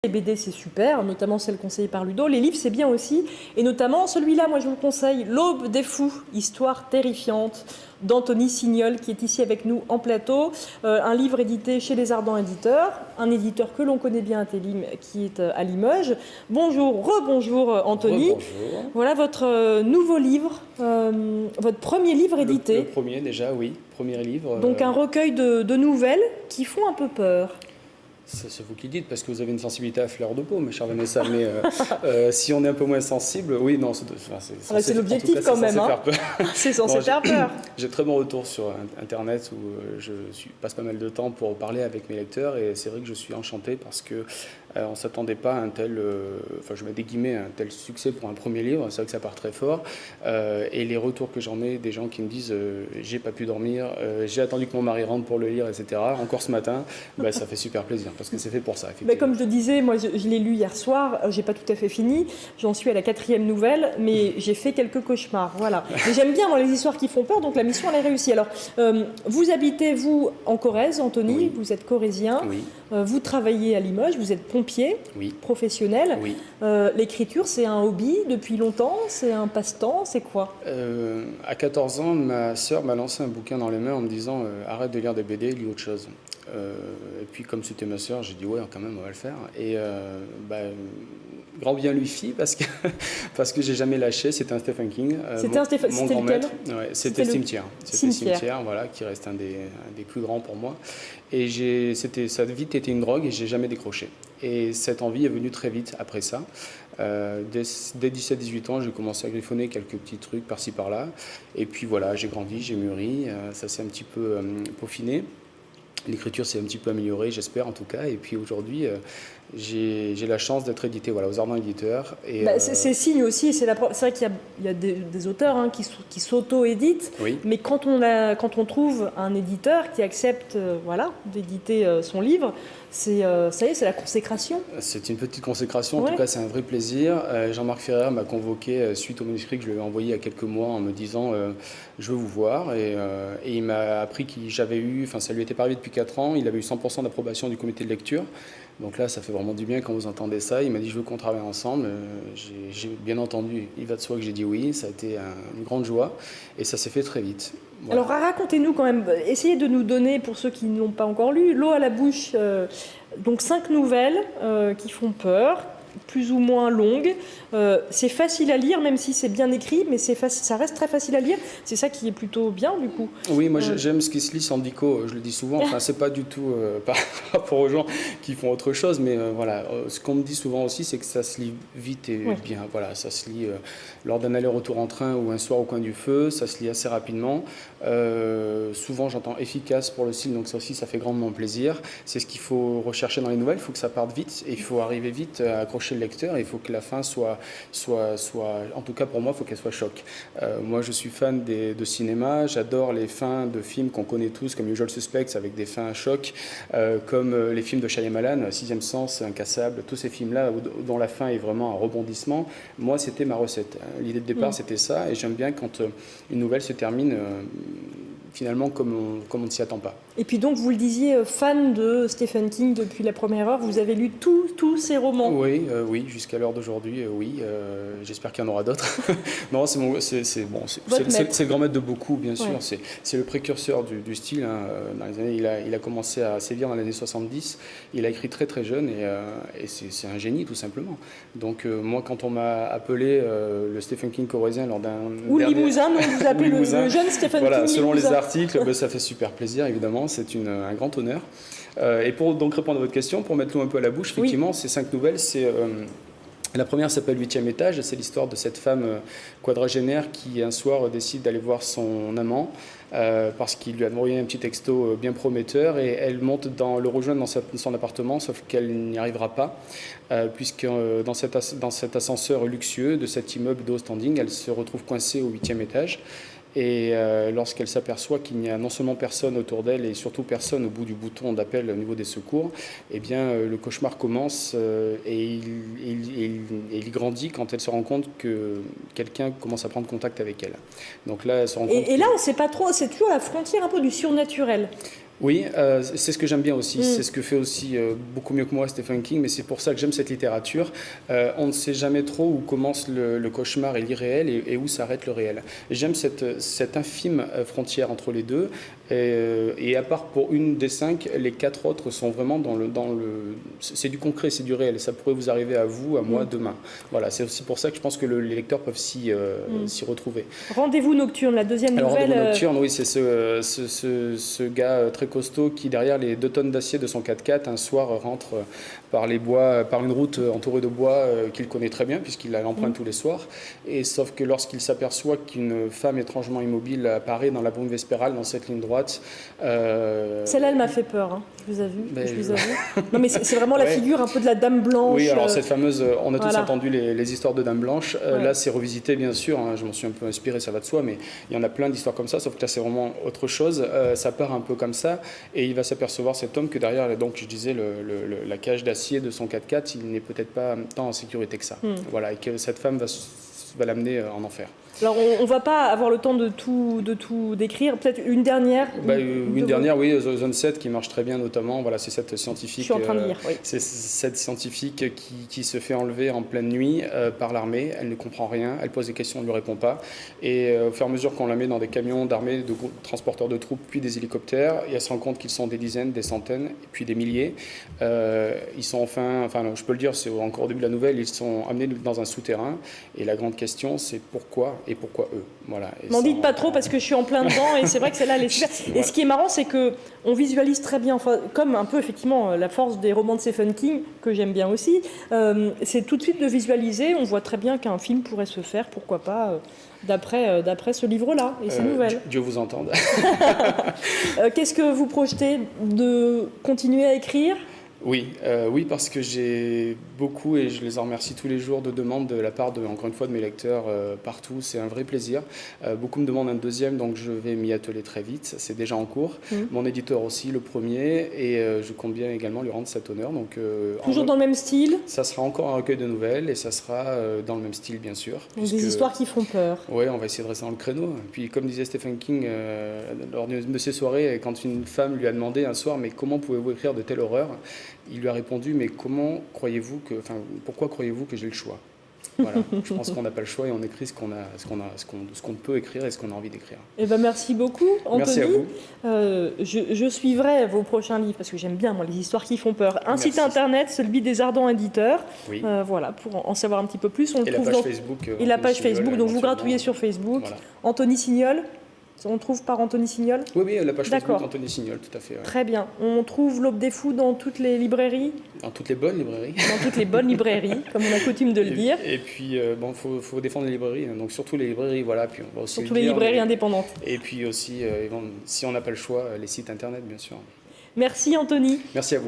Les BD, c'est super, notamment celles conseillées par Ludo. Les livres, c'est bien aussi. Et notamment, celui-là, moi, je vous le conseille, L'Aube des Fous, histoire terrifiante, d'Anthony Signol, qui est ici avec nous en plateau. Un livre édité chez Les Ardents Éditeurs, un éditeur que l'on connaît bien à Télim, qui est à Limoges. Bonjour, rebonjour Anthony. Bonjour. Voilà votre nouveau livre, votre premier livre édité. Le premier déjà, oui, premier livre. Donc un recueil de nouvelles qui font un peu peur. C'est vous qui dites, parce que vous avez une sensibilité à fleur de peau, mes chers Vanessa, mais si on est un peu moins sensible, oui, non, c'est l'objectif quand même. Hein. C'est censé faire peur. J'ai très bon retour sur Internet où passe pas mal de temps pour parler avec mes lecteurs, et c'est vrai que je suis enchanté parce que on ne s'attendait pas à un tel, enfin je mets des guillemets, un tel succès pour un premier livre. C'est vrai que ça part très fort, et les retours que j'en ai, des gens qui me disent j'ai pas pu dormir, j'ai attendu que mon mari rentre pour le lire, etc. Encore ce matin, bah, ça fait super plaisir parce que c'est fait pour ça. Mais comme je le disais, moi je l'ai lu hier soir, j'ai pas tout à fait fini, j'en suis à la 4e nouvelle, mais j'ai fait quelques cauchemars, voilà. Mais j'aime bien moi, les histoires qui font peur, donc la mission elle est réussie. Alors, vous habitez vous en Corrèze, Anthony, Oui. Vous êtes corrézien, Oui. Vous travaillez à Limoges, vous êtes pompier, Oui. professionnel. Oui. L'écriture c'est un hobby depuis longtemps, c'est un passe-temps, c'est quoi? À 14 ans, ma sœur m'a lancé un bouquin dans les mains en me disant arrête de lire des BD, lis autre chose. Et puis comme c'était ma sœur, j'ai dit ouais quand même on va le faire. Et grand bien lui fit parce que j'ai jamais lâché. C'était un Stephen King. Mon grand maître. Ouais, c'était Cimetière. C'était Cimetière, voilà, qui reste un des plus grands pour moi. Et ça a vite été une drogue et j'ai jamais décroché. Et cette envie est venue très vite après ça. Dès 17-18 ans, j'ai commencé à griffonner quelques petits trucs par-ci par-là. Et puis voilà, j'ai grandi, j'ai mûri, ça s'est un petit peu peaufiné. L'écriture s'est un petit peu améliorée, j'espère en tout cas. Et puis aujourd'hui, j'ai la chance d'être édité aux Ardents Éditeurs. C'est signe aussi, c'est vrai qu'il y a des auteurs qui s'auto-éditent, oui. Mais quand on trouve un éditeur qui accepte d'éditer son livre, ça y est, c'est la consécration. C'est une petite consécration, en tout cas c'est un vrai plaisir. Jean-Marc Ferrer m'a convoqué suite au manuscrit que je lui avais envoyé il y a quelques mois en me disant je veux vous voir, et il m'a appris ça lui était pas arrivé depuis 4 ans, il avait eu 100% d'approbation du comité de lecture. Donc là, ça fait vraiment du bien quand vous entendez ça. Il m'a dit, je veux qu'on travaille ensemble. J'ai bien entendu, il va de soi que j'ai dit oui. Ça a été une grande joie et ça s'est fait très vite. Voilà. Alors racontez-nous quand même, essayez de nous donner, pour ceux qui n'ont pas encore lu, l'eau à la bouche. Donc 5 nouvelles qui font peur, plus ou moins longues. C'est facile à lire, même si c'est bien écrit, mais ça reste très facile à lire. C'est ça qui est plutôt bien, du coup. Oui, moi j'aime ce qui se lit sans dico, je le dis souvent. Enfin, c'est pas du tout par rapport aux gens qui font autre chose, mais voilà. Ce qu'on me dit souvent aussi, c'est que ça se lit vite et bien. Voilà, ça se lit lors d'un aller-retour en train ou un soir au coin du feu. Ça se lit assez rapidement. Souvent, j'entends efficace pour le style, donc ça aussi, ça fait grandement plaisir. C'est ce qu'il faut rechercher dans les nouvelles. Il faut que ça parte vite et il faut arriver vite à accrocher le lecteur. Et il faut que la fin soit, en tout cas pour moi, il faut qu'elle soit choc. Moi, je suis fan de cinéma. J'adore les fins de films qu'on connaît tous, comme Usual Suspects, avec des fins à choc, comme les films de Shyamalan, Sixième Sens, Incassable, tous ces films-là dont la fin est vraiment un rebondissement. Moi, c'était ma recette. L'idée de départ, c'était ça. Et j'aime bien quand une nouvelle se termine finalement comme on ne s'y attend pas. Et puis donc, vous le disiez, fan de Stephen King depuis la première heure, vous avez lu tous ses romans. Oui, jusqu'à l'heure d'aujourd'hui, oui. J'espère qu'il y en aura d'autres. Non, c'est le grand maître de beaucoup, bien sûr. Ouais. C'est le précurseur du style. Hein. Dans les années, il a commencé à sévir dans les années 70. Il a écrit très très jeune et c'est un génie, tout simplement. Donc moi, quand on m'a appelé le Stephen King corrézien lors d'un... Ou Limousin, nous vous appelez le jeune Stephen King selon Limousin. Les articles, ça fait super plaisir, évidemment. C'est un grand honneur. Et pour donc répondre à votre question, pour mettre l'eau un peu à la bouche, effectivement, ces 5 nouvelles, la première s'appelle 8e étage, c'est l'histoire de cette femme quadragénaire qui un soir décide d'aller voir son amant parce qu'il lui a envoyé un petit texto bien prometteur, et elle monte le rejoindre dans son appartement, sauf qu'elle n'y arrivera pas puisque dans cet ascenseur luxueux de cet immeuble de haut standing, elle se retrouve coincée au 8e étage. Et lorsqu'elle s'aperçoit qu'il n'y a non seulement personne autour d'elle et surtout personne au bout du bouton d'appel au niveau des secours, eh bien le cauchemar commence et il grandit quand elle se rend compte que quelqu'un commence à prendre contact avec elle. Donc là, elle se rend compte et là, on ne sait pas trop, c'est toujours la frontière un peu du surnaturel. Oui, c'est ce que j'aime bien aussi. C'est ce que fait aussi beaucoup mieux que moi Stephen King, mais c'est pour ça que j'aime cette littérature. On ne sait jamais trop où commence le cauchemar et l'irréel et où s'arrête le réel. J'aime cette infime frontière entre les deux. Et à part pour une des 5, les 4 autres sont vraiment c'est du concret, c'est du réel. Ça pourrait vous arriver à vous, à moi, demain. Voilà, c'est aussi pour ça que je pense que les lecteurs peuvent s'y retrouver. Rendez-vous nocturne, la deuxième nouvelle. Rendez-vous nocturne, oui, c'est ce gars très costaud qui, derrière les 2 tonnes d'acier de son 4x4, un soir rentre par les bois, par une route entourée de bois qu'il connaît très bien, puisqu'il l'emprunte tous les soirs. Et sauf que lorsqu'il s'aperçoit qu'une femme étrangement immobile apparaît dans la brume vespérale, dans cette ligne droite... Celle-là, elle m'a fait peur, hein. Je vous avoue. Non, mais c'est vraiment la figure un peu de la dame blanche. Oui, alors cette fameuse... On a tous entendu les histoires de dame blanche. Là, c'est revisité, bien sûr. Hein, je m'en suis un peu inspiré, ça va de soi, mais il y en a plein d'histoires comme ça, sauf que là, c'est vraiment autre chose. Ça part un peu comme ça, et il va s'apercevoir, cet homme, que derrière, donc, je disais, la cage d'acier de son 4x4, il n'est peut-être pas tant en sécurité que ça. Voilà, et que cette femme va l'amener en enfer. Alors, on ne va pas avoir le temps de tout décrire. Peut-être une dernière. Une dernière, oui, Zone 7, qui marche très bien, notamment. Voilà, c'est cette scientifique. Je suis en train de lire, oui. C'est cette scientifique qui se fait enlever en pleine nuit par l'armée. Elle ne comprend rien. Elle pose des questions, on ne lui répond pas. Et au fur et à mesure qu'on la met dans des camions d'armée, de transporteurs de troupes, puis des hélicoptères, et elle se rend compte qu'ils sont des dizaines, des centaines, et puis des milliers. Ils sont enfin, je peux le dire, c'est encore au début de la nouvelle, ils sont amenés dans un souterrain. Et la grande question, c'est pourquoi et pourquoi eux. Voilà. M'en dites pas trop parce que je suis en plein dedans et c'est vrai que celle-là, elle est super. Et ce qui est marrant, c'est qu'on visualise très bien, enfin, comme un peu effectivement la force des romans de Stephen King, que j'aime bien aussi, c'est tout de suite de visualiser. On voit très bien qu'un film pourrait se faire, pourquoi pas, d'après ce livre-là et ces nouvelles. Dieu vous entende. Qu'est-ce que vous projetez de continuer à écrire ? Oui, parce que j'ai beaucoup, et je les en remercie tous les jours, de demandes de la part, encore une fois, de mes lecteurs partout. C'est un vrai plaisir. Beaucoup me demandent un deuxième, donc je vais m'y atteler très vite. C'est déjà en cours. Mon éditeur aussi, le premier, et je compte bien également lui rendre cet honneur. Donc, toujours dans le même style ? Ça sera encore un recueil de nouvelles, et ça sera dans le même style, bien sûr. Donc des histoires qui font peur. Oui, on va essayer de rester dans le créneau. Puis, comme disait Stephen King lors de ces soirées, quand une femme lui a demandé un soir « Mais comment pouvez-vous écrire de telle horreur ?» Il lui a répondu, mais pourquoi croyez-vous que j'ai le choix ? Voilà, je pense qu'on n'a pas le choix et on écrit ce qu'on peut écrire et ce qu'on a envie d'écrire. Eh ben, merci beaucoup, Anthony. Merci à vous. Je suivrai vos prochains livres parce que j'aime bien, moi, les histoires qui font peur. Un site internet, celui des Ardents Éditeurs. Oui. Voilà, pour en savoir un petit peu plus. Et la page Facebook. Et la page Facebook, donc vous gratouillez sur Facebook. Voilà. Anthony Signol. On trouve par Anthony Signol ? Oui, la page Facebook Anthony Signol, tout à fait. Ouais. Très bien. On trouve L'Aube des Fous dans toutes les librairies ? Dans toutes les bonnes librairies. Dans toutes les bonnes librairies, comme on a coutume de le dire. Et puis, faut défendre les librairies, donc surtout les librairies, voilà. Puis on va aussi surtout les librairies indépendantes. Et puis aussi, si on n'a pas le choix, les sites internet, bien sûr. Merci Anthony. Merci à vous.